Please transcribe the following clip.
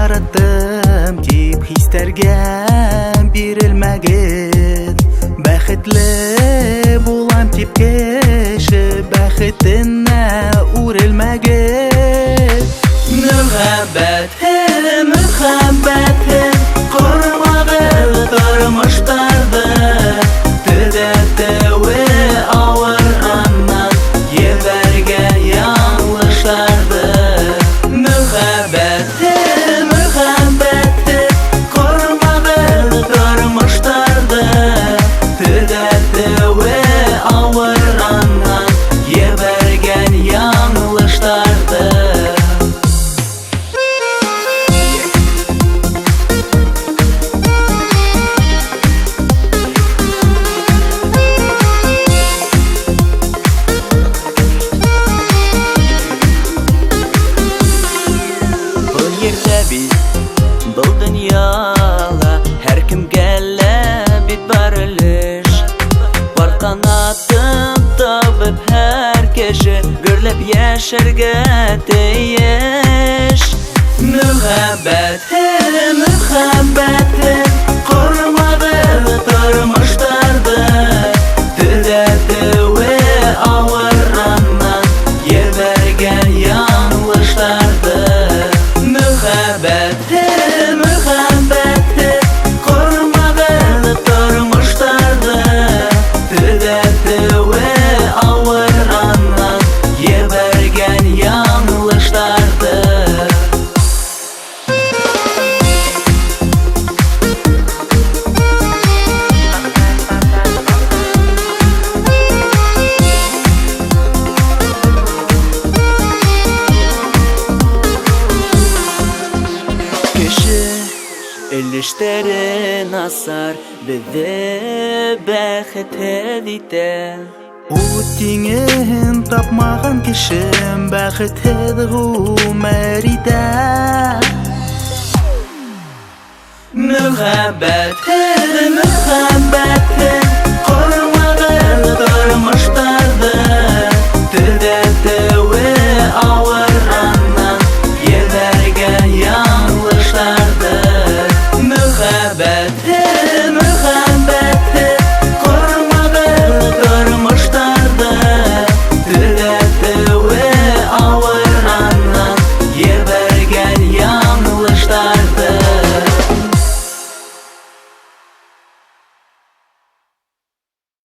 жараттым деп хистерге бирелмәгез. Бәхетле булам дип кеше бәхетенә үрелмәгез. Мөхәббәте кормагыз тормыштарды, төзәтүе авыр аннан ебәргән яңлышларды. Мөхәббәте кормагыз тормыштарды, төзәтүе авыр аннан ебәргән яңлышларды. Бұл дүнияла һәр кемгә бит бар өлеш. Бар канатын табып һәр кеше гөрләп яшәргә тиеш. Мөхәббәте кормагыз тормыштарды, төзәтүе авыр аннан ебәргән яңлышларды. Мөхәббәте кормагыз тормыштарды, төзәтүе авыр аннан ебәргән яңлышларды. Өлештәре насар безне бәхетһез итә. Тиңен тапмаган кешем бәхетһез гомер итә. Мөхәббәте кормагыз тормыштарды, төзәтүе